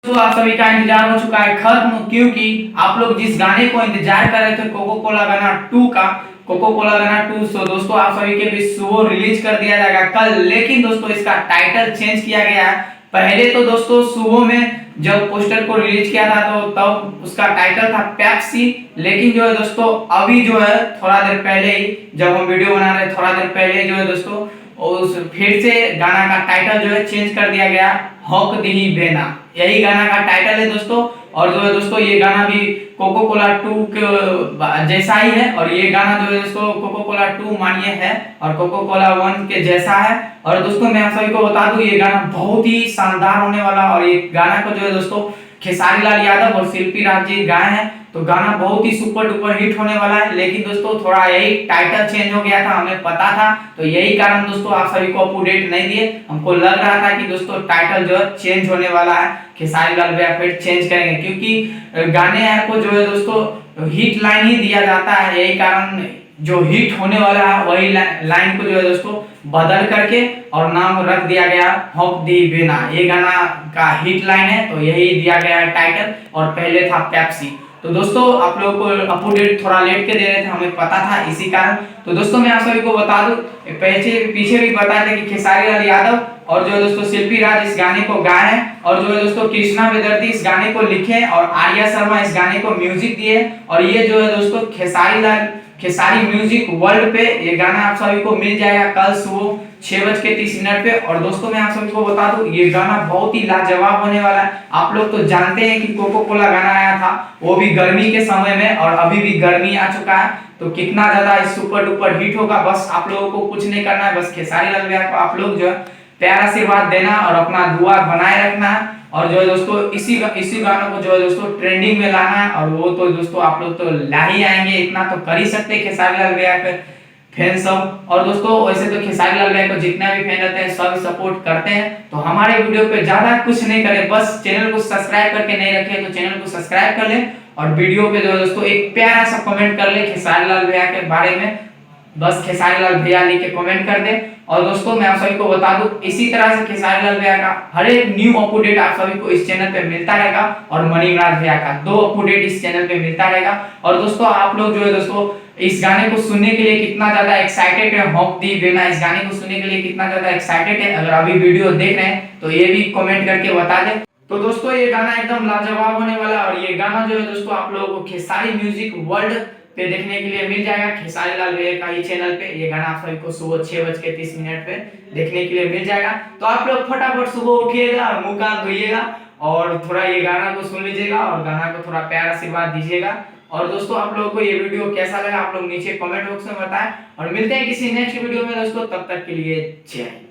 तो आप सभी का इंतजार हो चुका है खत्म, क्योंकि आप लोग जिस गाने को इंतजार कर रहे थे कोको कोला गाना 2 का, कोको कोला गाना 2, सो दोस्तों आप सभी के बीच वो रिलीज कर दिया जाएगा कल। लेकिन दोस्तों इसका टाइटल चेंज किया गया है। पहले तो दोस्तों सुबह में जब पोस्टर को रिलीज किया था तो तब उसका टाइटल था पेप्सी, लेकिन जो है दोस्तों अभी जो है थोड़ा देर पहले ही जब हम वीडियो बना रहे थोड़ा देर पहले जो है दोस्तों उस फिर से गाना का टाइटल जो है चेंज कर दिया गया, हॉक दी बेना, यही गाना का टाइटल है दोस्तों। और जो है दोस्तों ये गाना भी कोको कोला 2 के जैसा ही है, और ये गाना जो है दोस्तों कोको कोला 2 मानिए है और कोको कोला 1 के जैसा है। और दोस्तों मैं आप सभी को बता दूं ये गाना बहुत ही शानदार होने वाला, और ये गाना को जो है दोस्तों खेसारी लाल यादव और शिल्पी राज जी गाए हैं, तो गाना बहुत ही सुपर डुपर हिट होने वाला है। लेकिन दोस्तों थोड़ा यही टाइटल चेंज हो गया था, हमें पता था, तो यही कारण दोस्तों आप सभी को अपडेट नहीं दिए। हमको लग रहा था कि दोस्तों टाइटल जो है चेंज होने वाला है, खेसारी लाल भैया फिर चेंज करेंगे, क्योंकि गाने को जो है दोस्तों हिट लाइन ही दिया जाता है। यही कारण जो हिट होने वाला है वही लाइन को जो है दोस्तों बदल करके और नाम रख दिया गया हॉक दी बेना। ये गाना का हिट लाइन है तो यही दिया गया है टाइटल, और पहले था पेप्सी। तो दोस्तों आप लोगों को अपडेट थोड़ा लेट के दे रहे थे, हमें पता था इसी कारण। तो दोस्तों मैं आप सभी को बता दूं पीछे भी बताया था कि खेसारी लाल यादव और जो है दोस्तों शिल्पी राज इस गाने को गाए हैं, और जो है दोस्तों कृष्णा बेदर्दी इस गाने को लिखे और आर्या शर्मा इस गाने को म्यूजिक दिए। और ये जो है दोस्तों खेसारी म्यूजिक वर्ल्ड पे ये गाना आप सभी को मिल जाएगा कल सुबह 6:30 पे। और दोस्तों मैं आप सभी को बता दूं ये गाना बहुत ही लाजवाब होने वाला है। आप लोग तो जानते हैं कि कोको कोला गाना आया था वो भी गर्मी के समय में, और अभी भी गर्मी आ चुका है, तो कितना ज्यादा सुपर डुपर हिट होगा। बस आप लोगों को कुछ नहीं करना है, बस खेसारी लाल भैया को आप लोग जो है प्यार आशीर्वाद देना और अपना दुआ बनाए रखना है, और जो है दोस्तों इसी गानों को जो है दोस्तों ट्रेंडिंग में लाना है। और वो तो दोस्तों आप लोग तो ला ही आएंगे, इतना तो कर ही सकते हैं खेसारी लाल भैया के फैन सब। और दोस्तों वैसे तो खेसारी लाल भैया को जितना भी फैन रहते हैं सब सपोर्ट करते हैं, तो हमारे वीडियो पे ज्यादा कुछ नहीं करें, बस चैनल को सब्सक्राइब करके नहीं रखे तो चैनल को सब्सक्राइब कर ले, और वीडियो पे जो है दोस्तों एक प्यारा सा कमेंट कर ले खेसारी लाल भैया के बारे में, बस खेसारी लाल भैया लिख के कमेंट कर दे। और दोस्तों मैं आप सभी को बता दूं इसी तरह से खेसारी लाल भैया का हर एक न्यू अपडेट आप सभी को इस चैनल पे मिलता रहेगा, और मणिराज भैया का 2 अपडेट इस चैनल पे मिलता रहेगा। और दोस्तों आप लोग जो है दोस्तों इस गाने को सुनने के लिए कितना ज्यादा एक्साइटेड है, हॉक दी बेना इस गाने को सुनने के लिए कितना ज्यादा एक्साइटेड है, अगर अभी वीडियो देख रहे हैं तो ये भी कमेंट करके बता दें। तो दोस्तों ये गाना एकदम लाजवाब होने वाला है, और ये गाना जो है दोस्तों आप लोगों को खेसारी म्यूजिक वर्ल्ड पे देखने के लिए मिल जाएगा, खेसारी लाल भैया का ही चैनल पे। ये गाना आप सभी को सुबह 6:30 पे देखने के लिए मिल जाएगा। तो आप लोग फटाफट सुबह उठिएगा, मुंह कान धोइएगा और थोड़ा ये गाना को सुन लीजिएगा, और गाना को थोड़ा प्यार आशीर्वाद दीजिएगा। और दोस्तों आप लोगों को ये वीडियो कैसा लगा आप लोग नीचे कमेंट बॉक्स में बताएं, और मिलते हैं किसी नेक्स्ट वीडियो में दोस्तों, तब तक के लिए जय हिंद।